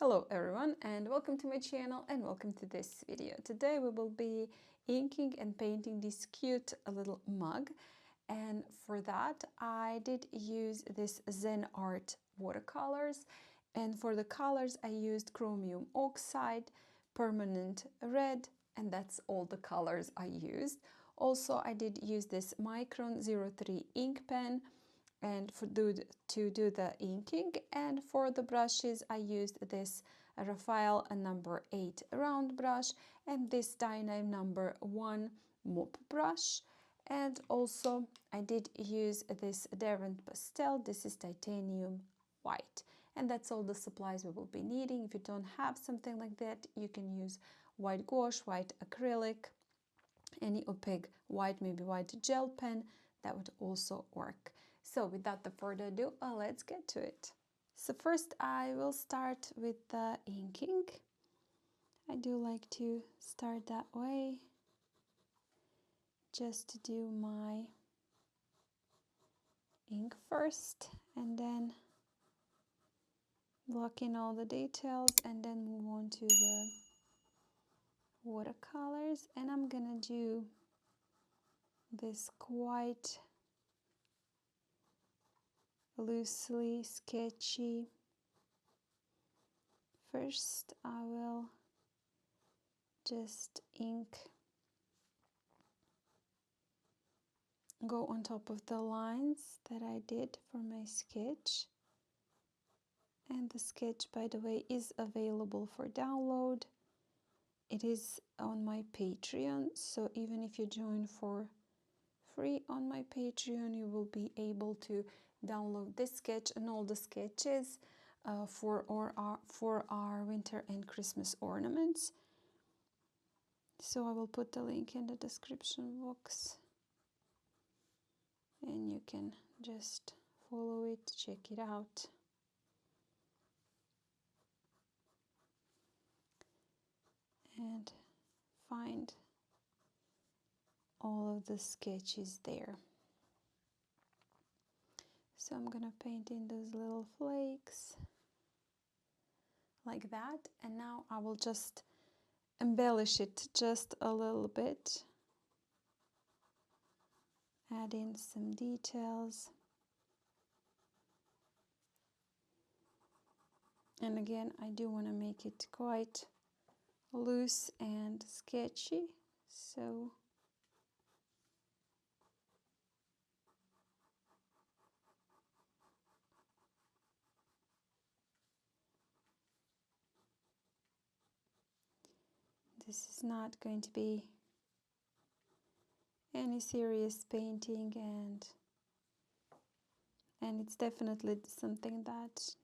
Hello everyone and welcome to my channel and welcome to this video. Today we will be inking and painting this cute little mug, and for that I did use this ZenArt watercolors, and for the colors I used Chromium oxide, permanent red, and that's all the colors I used. Also I did use this Micron 03 ink pen and to do the inking, and for the brushes I used this Raphael number 8 round brush and this Dainayw number 1 mop brush, and also I did use this Derwent pastel. This is titanium white, and that's all the supplies we will be needing. If you don't have something like that, you can use white gouache, white acrylic, any opaque white, maybe white gel pen, that would also work. So without the further ado, let's get to it. So first I will start with the inking. I do like to start that way, just to do my ink first and then block in all the details and then move on to the watercolors. And I'm gonna do this quite loosely sketchy. First I will just go on top of the lines that I did for my sketch. And the sketch, by the way, is available for download. It is on my Patreon, so even if you join for free on my Patreon, you will be able to download this sketch and all the sketches for our winter and Christmas ornaments. So I will put the link in the description box and you can just follow it, check it out. And find all of the sketches there. So I'm gonna paint in those little flakes like that, and now I will just embellish it just a little bit, add in some details, and again I do want to make it quite loose and sketchy, so this is not going to be any serious painting, and it's definitely something that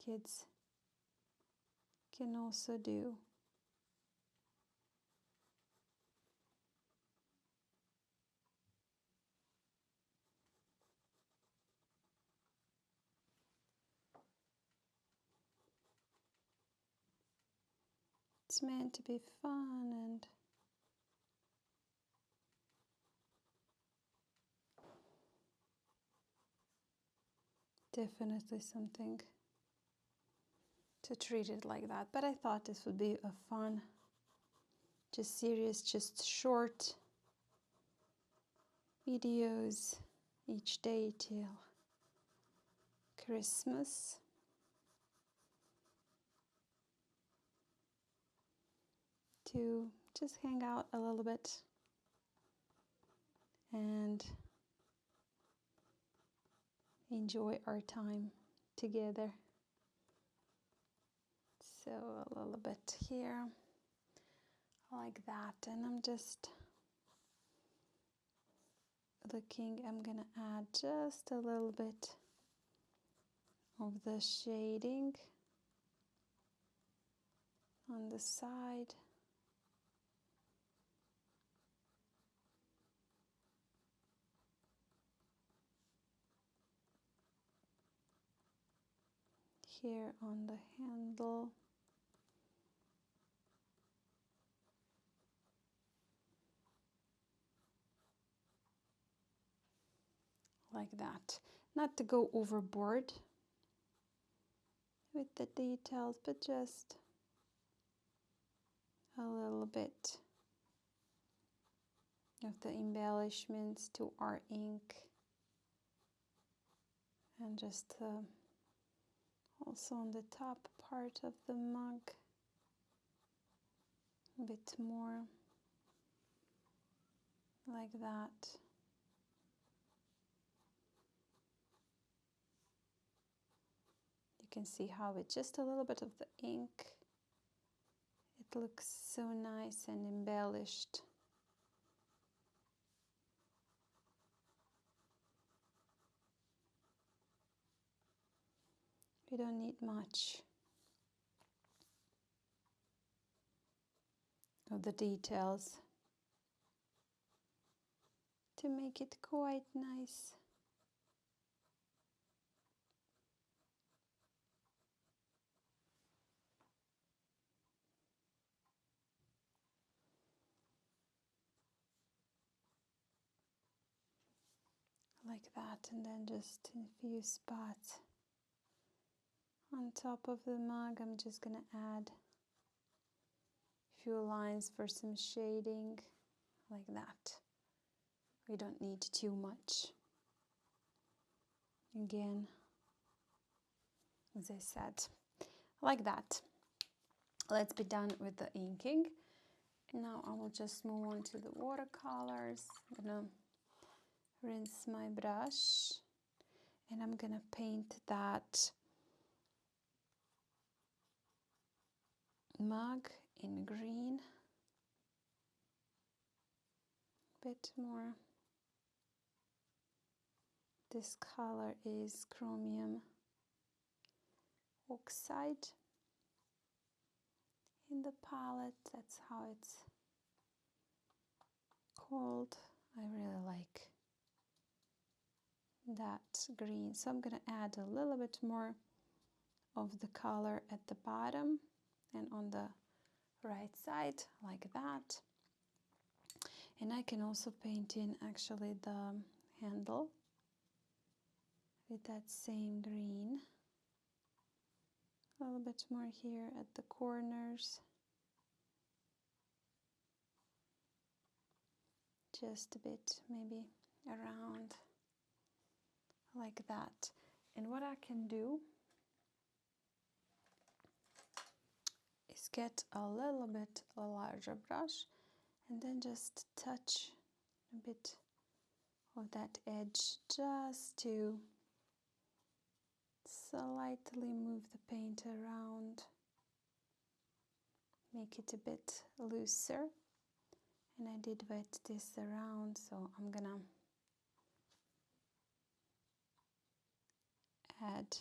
kids can also do. It's meant to be fun and definitely something to treat it like that. But I thought this would be a fun, just serious, just short videos each day till Christmas. To just hang out a little bit and enjoy our time together. So a little bit here like that, and I'm just looking, I'm gonna add just a little bit of the shading on the side. Here on the handle. Like that. Not to go overboard with the details, but just a little bit of the embellishments to our ink, and just also on the top part of the mug a bit more like that. You can see how with just a little bit of the ink it looks so nice and embellished. We don't need much of the details to make it quite nice. Like that, and then just in a few spots on top of the mug, I'm just gonna add a few lines for some shading, like that. We don't need too much. Again, as I said, like that. Let's be done with the inking. Now I will just move on to the watercolors. I'm gonna rinse my brush and I'm gonna paint that mug in green a bit more. This color is Chromium Oxide in the palette. That's how it's called. I really like that green, so I'm gonna add a little bit more of the color at the bottom and on the right side, like that. And I can also paint in actually the handle with that same green. A little bit more here at the corners, just a bit maybe around, like that. And what I can do is get a little bit a larger brush and then just touch a bit of that edge just to slightly move the paint around, make it a bit looser. And I did wet this around, so I'm gonna add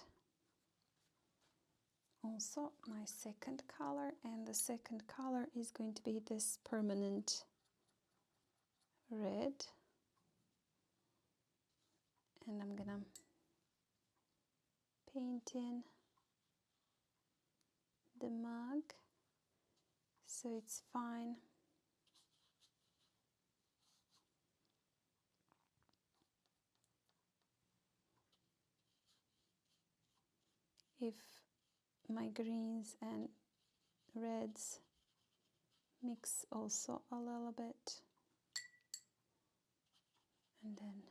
also my second color, and the second color is going to be this permanent red, and I'm gonna paint in the mug so it's fine. If my greens and reds mix also a little bit, and then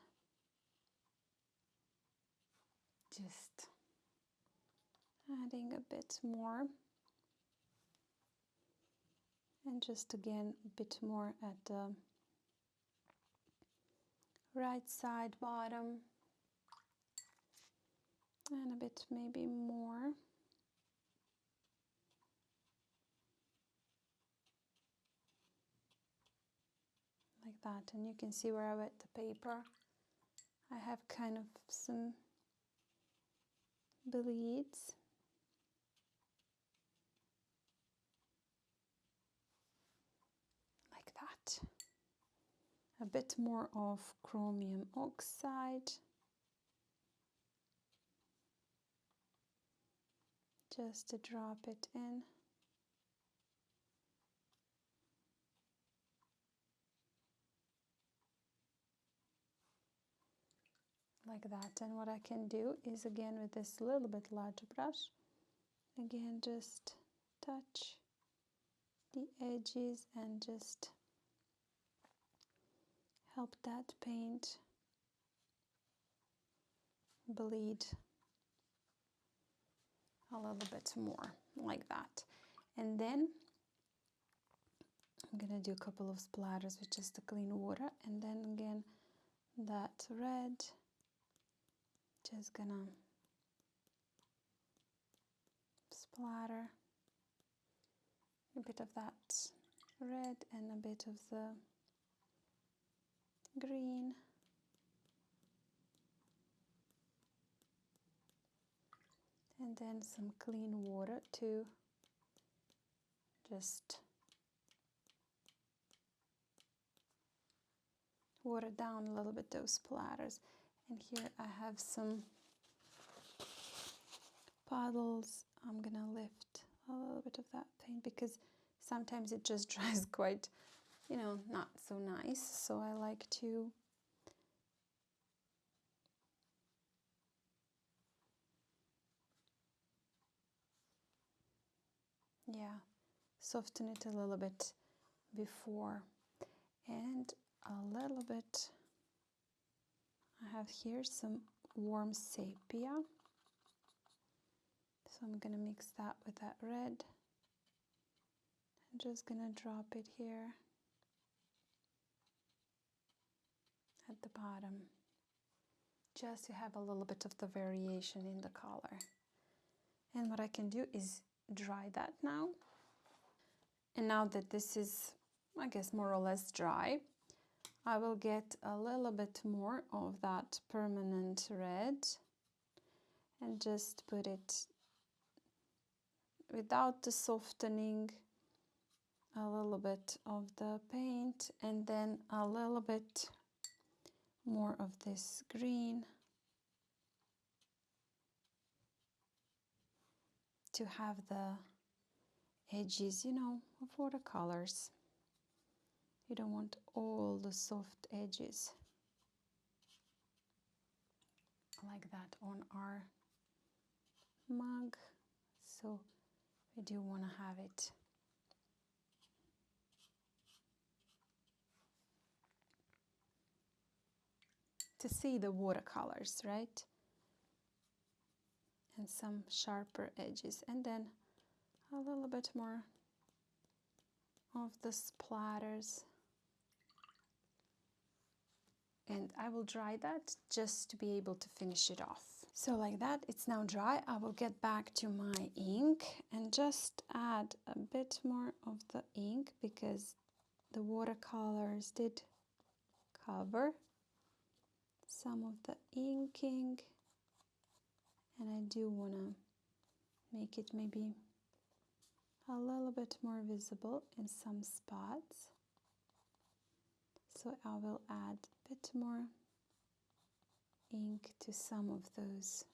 just adding a bit more, and just again a bit more at the right side bottom, and a bit maybe more. Like that. And you can see where I wet the paper. I have kind of some bleeds. Like that. A bit more of Chromium Oxide. Just to drop it in. Like that. And what I can do is, again with this little bit larger brush, again just touch the edges and just help that paint bleed a little bit more, like that. And then I'm gonna do a couple of splatters with just the clean water, and then again that red, just gonna splatter a bit of that red and a bit of the green. And then some clean water to just water down a little bit those splatters. And here I have some puddles. I'm gonna lift a little bit of that paint because sometimes it just dries quite, you know, not so nice. So I like to soften it a little bit before. And a little bit, I have here some warm sepia. So I'm gonna mix that with that red. I'm just gonna drop it here at the bottom, just to have a little bit of the variation in the color. And what I can do is dry that now. And now that this is, I guess, more or less dry, I will get a little bit more of that permanent red and just put it without the softening, a little bit of the paint, and then a little bit more of this green to have the edges, you know, of watercolors. You don't want all the soft edges like that on our mug, so we do want to have it to see the watercolors, right? And some sharper edges, and then a little bit more of the splatters. And I will dry that just to be able to finish it off. So like that, it's now dry. I will get back to my ink and just add a bit more of the ink because the watercolors did cover some of the inking, and I do want to make it maybe a little bit more visible in some spots. So I will add a bit more ink to some of those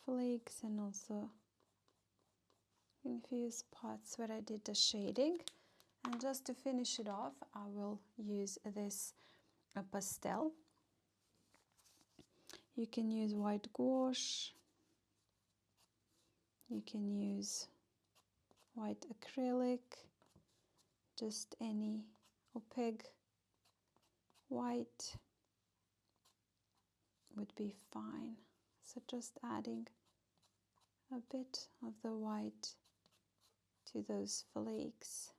flakes, and also in a few spots where I did the shading. And just to finish it off, I will use this pastel. You can use white gouache, you can use white acrylic, just any opaque white would be fine. So just adding a bit of the white to those flakes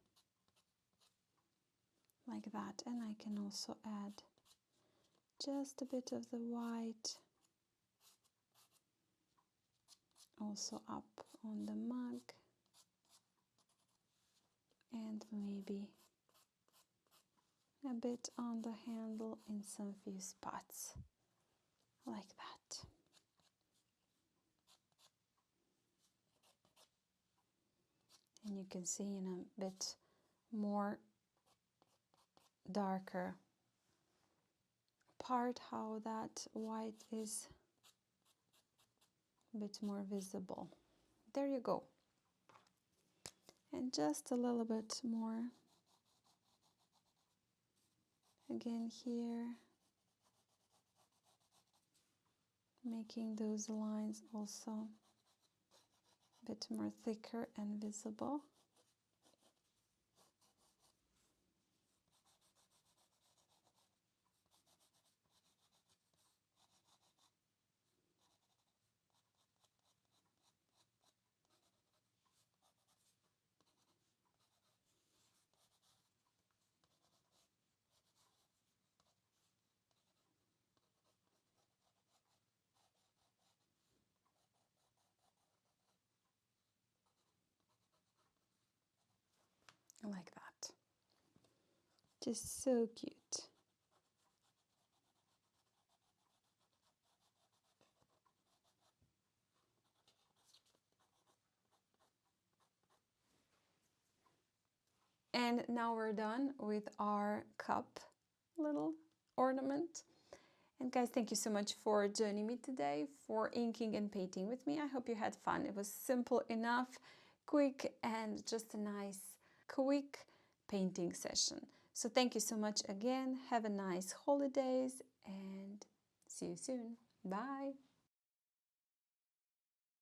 like that, and I can also add just a bit of the white also up on the mug, and maybe a bit on the handle in some few spots like that. And you can see in a bit more darker part how that white is a bit more visible. There you go. And just a little bit more again here making those lines also a bit more thicker and visible. Like that. Just so cute. And now we're done with our cup little ornament. And guys, thank you so much for joining me today, for inking and painting with me. I hope you had fun. It was simple enough, quick, and just a nice, quick painting session. So thank you so much again. Have a nice holidays and see you soon. Bye.